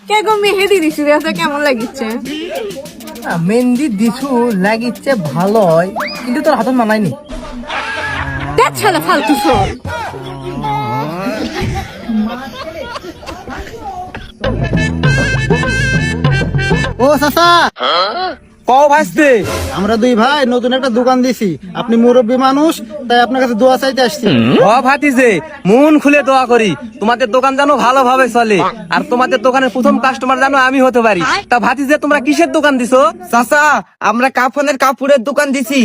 কে গো মেহেদি দিছি রে কেমন লাগিচ্ছে? মেহেন্দি দিছু লাগিচ্ছে ভালোই, কিন্তু তোর হাতত মানায়নি। দেখ শালা ফালতু শোন। ও চাচা, কও ভাইস্তে, আমরা দুই ভাই নতুন একটা দোকান দিছি। আপনি মুরব্বী মানুষ, তাই আপনার কাছে দোয়া চাইতে আসছি। ও ভাতিজে, মন খুলে দোয়া করি তোমাদের দোকান যেন ভালোভাবে চলে, আর তোমাদের দোকানের প্রথম কাস্টমার যেন আমি হতে পারি। তা ভাতিজে, তোমরা কিসের দোকান দিছো? চাচা, আমরা কাফনের কাপড়ের দোকান দিছি।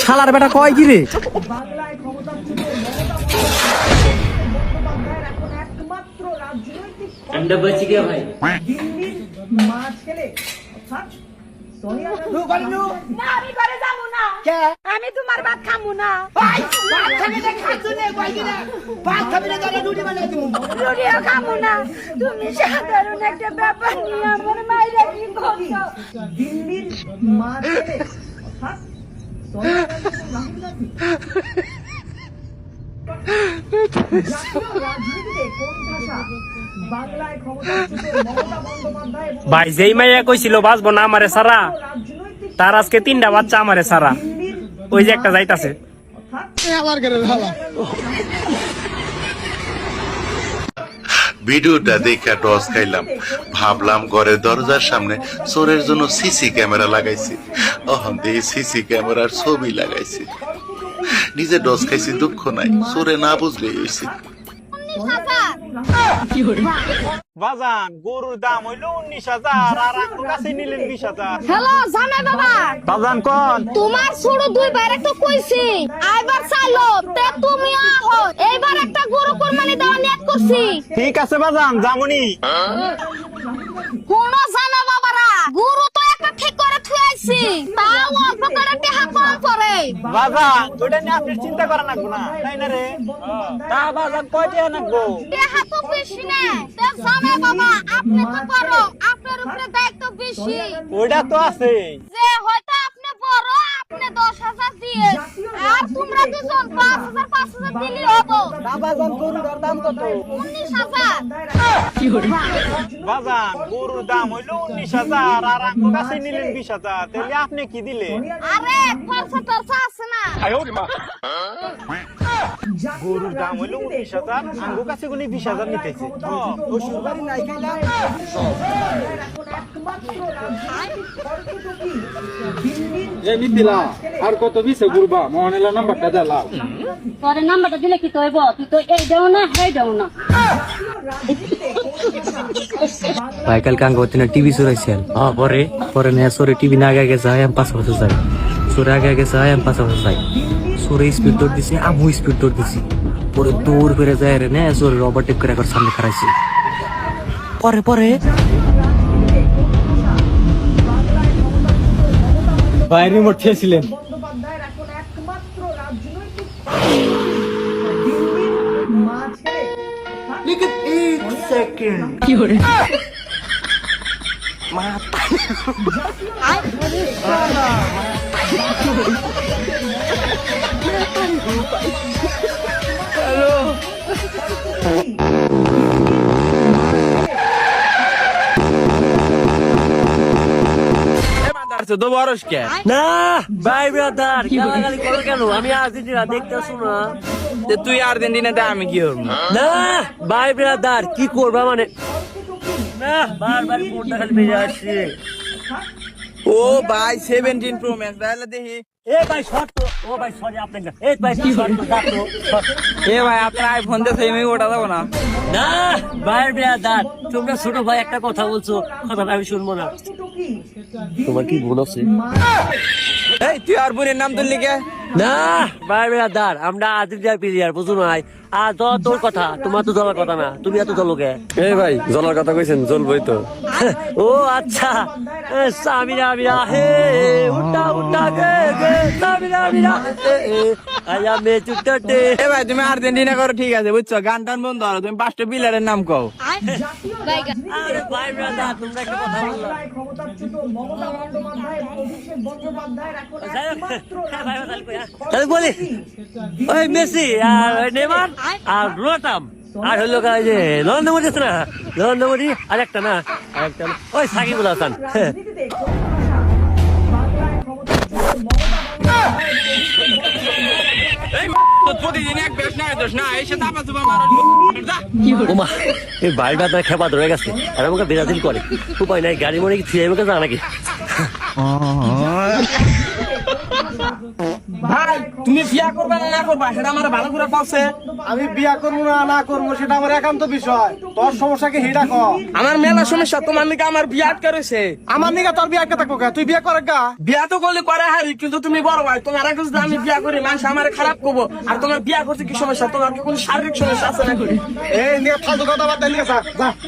শালার বেটা কয় কি রে? আমি তোমার ভাত খামু না। রুটিও খামু না। তুমি সাধারণ একটা ব্যাপার নিয়ে আমার মাইরা কি করছো? ভাই যেই মাইয়া কইছিল বাঁচবো না আমারে সারা, তার আজকে 3টা বাচ্চা আমারে সারা। ওই যে একটা যাইতাছে। ভিডিওটা দেখে টস খাইলাম, ভাবলাম ঘরের দরজার সামনে চোরের জন্য সিসি ক্যামেরা লাগাইছি। এই সিসি ক্যামেরার ছবি লাগাইছি। নিজে ডস খাইছি, দুঃখ নাই, চোরে না বুঝলেই হয়েছে। বাজান গরুর দাম হইলো 19,000 আর আমার কাছে নিলেন 20,000। হ্যালো জামাই বাবা, বাজান কোন? তোমার ছোট দুই বাইরে তো কইছি আইবার চাইলো তে তুমি আহো। এইবার একটা গরু কুরবানি দেওয়া নিয়ত করছি। ঠিক আছে বাজান, যামুনি। কোন জানা বাবারা, গরু তো একটা ঠিক করে থুইছি, তাও অল্প করে টাকা কম পড়ে। বাজান ওটা নিয়ে আপনি চিন্তা করা লাগবো না, তাই না রে? তা বাজান কয় টাকা লাগবো? টাকা তো বেশি না, তে জামাই বাবা আপনি তো পারো, আপনার উপরে দায়িত্ব বেশি। ওটা তো আছে। যে হয়তো আপনি বড়, আপনি 10,000 দিয়ে, আর তোমরা দুজন 5,000 দিলি হবো। বাজান গরুর দাম কত? 19,000। বাজান গরুর দাম হইলো 19,000 আর আমার কাছে নিলেন 20,000, তাহলে আপনি কি দিলে? আরে খরচা টরচা আছে না। গরুর দাম হইলো 19,000, আমার কাছে গুনি 20,000 নিতেছে। শ্বশুর বাড়ি নাই খাইলাম। আর কত বিছে ঘুরবা, মোহনেলা নাম্বারটা দিলাম। তোর নাম্বারটা দিলে কি তো হইব? তুই তো এই দেও না, হেই দেও না। ভাই কালকে আঙ্গ হতে না টিভি চুরাইছেন। পরে পরে না সরে টিভি না আগে আগে যায়, আমি পাশে পাশে যাই। সরে আগে আগে যায়, আমি পাশে পাশে যাই। সরে স্পিড দৌড় দিছি, আমি স্পিড দৌড় দিছি। পরে দৌড় ফিরে যায় রে না, সরে ওভারটেক করে একবার সামনে খারাইছি। পরে পরে ভাই রিমোট খেয়েছিলেন। না ভাই ব্রাদার, গালাগালি করো কেন? আমি আর্জেন্টিনা দেখতেছো না? তুই আর্জেন্টিনাতে, আমি কি করবো? না ভাই ব্রাদার, কি করবা মানে? না বারবার কোনটা খালি বেজে আসছে। ও ভাই 17 প্রো ম্যাক্স তাহলে দেখি। এ ভাই শর্ট তো, ও ভাই সরি আপনাকে, এই ভাই শর্ট তো দাও তো। এ ভাই আপনার আইফোন দিয়ে আমি ওটা যাবো না। না ভাই ব্রাদার, তোমরা ছোট ভাই একটা কথা বলছো, কথাটা আমি শুনবো না। তোমার কি ভুল আছে? এই তুই আর বোনের নাম তুললি কে? না ভাই ব্রাদার, আমরা আর্জেন্টিনার প্লেয়ার, বুঝো নাই? আর তোর কথা, তোমার তো জলার কথা না, তুমি এত জলকে। এই ভাই জলার কথা কইছেন, জ্বলবই তো। ও আচ্ছা, সামিরা মিরা হে উঠা উঠা গে গে, সামিরা মিরা হে আয়া মে চুটটে। এ ভাই তুমি আর্জেন্টিনা করো, ঠিক আছে বুঝছো, গান টান বন্ধ করো, তুমি 5টা প্লেয়ারের নাম কও। আরে ভাই ব্রাদার, তোমরা কি কথা বললা? তাহলে বলি ওই মেসি আর নেইমার আর রোনাল্ডো আর হলো কাজ যে নরেন্দ্র মোদী আছে না, নরেন্দ্র মোদী আর একটা না, ওই সাকিবুল হাসান। ওমা, এই বাড়িটা আপনার খেপা ধরে গেছে আর আমাকে বেরাদিল করে, উপায় নাই, গাড়ি মনে কি থুয়ে আমাকে জানা নাকি? ভাই তুমি বিয়া করবে না না করবা সেটা আমার ভালো করে বলছে। আমি বিয়া করবো না না করবো সেটা আমার একান্ত বিষয়, তোর সমস্যা কি হিডা ক। আমার মেলা সমস্যা, তোমার নিকে আমার বিয়া আটকে রয়েছে। আমার নিগা তোর বিয়া থাকবো কা, তুই বিয়া করে গা। বিয়া তো করলে করে হারি, কিন্তু তুমি বড় ভাই, তোমার আগে যদি আমি বিয়া করি মানুষ আমার খারাপ করবো। আর তোমার বিয়া করতে কি সমস্যা, তোমার কি কোনো শারীরিক সমস্যা আছে না করি? এই নিয়ে ফালতু কথা বাদ দিয়ে যা।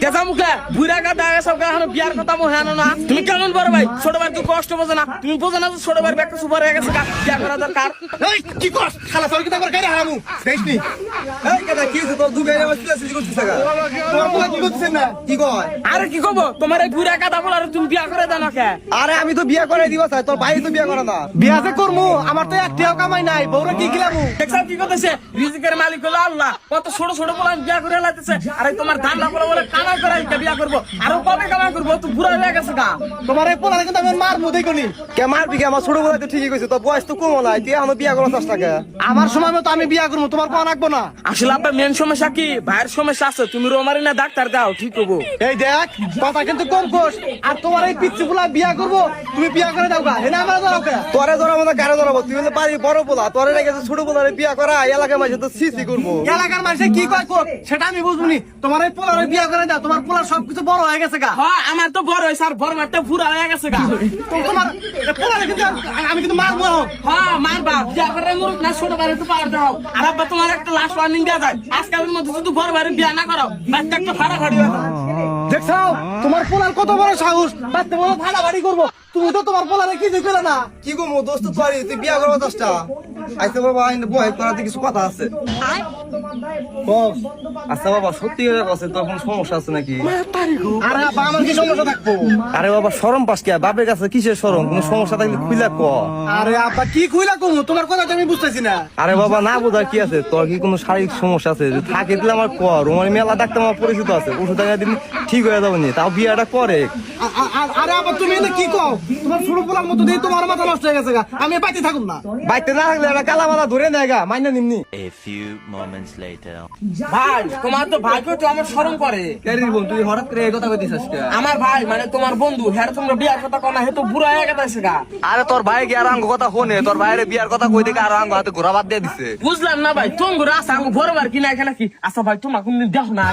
কেসা মুখে বুড়া কাটা সব এখন বিয়ার কথা মনে হয় না। তুমি কেমন বড় ভাই, ছোট ভাই তুই কষ্ট বোঝো না, তুমি বোঝো না যে ছোট ভাই একটা সুপার হয়ে গেছে, বিয়া করা দরকার। এই কি কস খালা তোর কি তারপর গাড়ি হারামু দেখিসনি। এই কথা কি হইছে তোর দুগে আমার কি করছিস গা, তোর বলা কি করছিস না কি কয়। আরে কি কব, তোমার এই বুড়া কাটা বলা তুমি বিয়া করে দাও না কে? আরে আমি তো বিয়া করে দিব চাই, তোর ভাই তো বিয়া করে না। বিয়া যে করমু, আমার তো একটিও কামাই নাই, বউরা কি খিলামু। দেখছাও কি করতেছে, রিজিকের মালিক হলো আল্লাহ, কত ছোট ছোট বলা বিয়া করে লাইতেছে। আরে তোমার ধান্দা বলা বলে কামাই করে বিয়া করবো, আরো কবে কামাই করবো, তুই বুড়া হয়ে গেছে গা। তোমার এই পোলা কিন্তু আমি মারমু দেখুনি। কে মারবি কে, আমার ছোট বলাই তো ঠিকই কইছে, তোর বয়স তো কম নাই, তুই এখনো বিয়া করার চেষ্টা কে। আমার সময় মতো আমি বিয়া করবো, তোমার কোয়া রাখবো না। আসলে আপনার মেন সমস্যা কি, ভাইয়ের সমস্যা আছে, তুমি রোমারি না ডাক্তার দাও ঠিক হবো। এই দেখ কথা কিন্তু কম কোস, আর তোমার এই পিচ্ছি পোলা বিয়া করবো, তুমি বিয়া করে দাও গা, হেনা আমার ধরাও কে। তোরে ধরাবো না কারে ধরাবো, তুই হলে পারি বড় পোলা, তোরে রেখে ছোট পোলার বিয়া করা এলাকার মানুষ তো সিসি করবো। এলাকার মানুষে কি কয় কোক সেটা আমি বুঝবনি, তোমার এই পোলার বিয়া করে দাও, তোমার পোলার সবকিছু বড় হয়ে গেছে গা। হ্যাঁ আমার তো বড় হয়েছে, আর বড় একটা বুড়া হয়ে গেছে গা। তোমার পোলারে কিন্তু আমি কিন্তু মারবো। হ্যাঁ মারবা, বিয়া করে মুরুখ না ছোট ভাইয়ের একটু পাওয়ার দাও। আর আব্বা তোমার একটা লাস্ট ওয়ার্নিং দেওয়া যায়, আজকালের মধ্যে যদি বড় ভাইয়ের বিয়া না করো বাচ্চা একটা ফাড়াফাড়ি হবে। দেখছাও তোমার পোলার কত বড় সাহস, বাচ্চা বলো ফাড়াফাড়ি করবো, তুমি তো তোমার পোলারে কিছু করে না। কি গো দোস্ত তোর তুই বিয়া করবো দোস্তা আইসা বাবা আইন বয় করাতে কিছু কথা আছে। আচ্ছা বাবা সত্যি করে কথা, তোর কোনো সমস্যা আছে নাকি? আরে বাবা আমার কি সমস্যা থাকবো? আরে বাবা শরম পাস কে, বাপের কাছে কিসের শরম, কোনো সমস্যা থাকলে খুইলা ক। আরে আব্বা কি খুইলা কমু, তোমার কথা তো আমি বুঝতেছি না। আরে বাবা না বোঝার কি আছে, তোর কি কোনো শারীরিক সমস্যা আছে? যদি থাকে দিলে আমার ক, রোমার মেলা ডাক্তার আমার পরিচিত আছে, ওষুধ টাকা দিন ঠিক হয়ে যাবে নি, তাও বিয়াটা করে। আরে আবার তুমি এটা কি কও, তোমার ছোট পোলার মতো দিয়ে তোমার মাথা নষ্ট হয়ে গেছে গা, আমি বাইতে থাকুম না। বাইতে না থাকলে এটা কালা মাথা ধরে নেয় গা, মাইনা নিমনি। ভাই তোমার তো ভাইকে তো আমার শরম করে। তুই হঠাৎ করে এই কথা কইতেছিস কে? আমার ভাই মানে তোমার বন্ধু, হ্যাঁ তোমরা বিয়ার কথা কও না, হে তো বুড়া হয়ে গেছে গা। আরে তোর ভাই কি আর আঙ্গ কথা শোনে, তোর ভাইয়ের বিয়ার কথা কই দেখে আর আঙ্গ হাতে ঘোরা বাদ দিয়ে দিছে। বুঝলাম না ভাই, তুমি ঘুরে আসা আমি বড় বার কিনা এখানে কি। আচ্ছা ভাই তোমার কোনদিন দেখো না।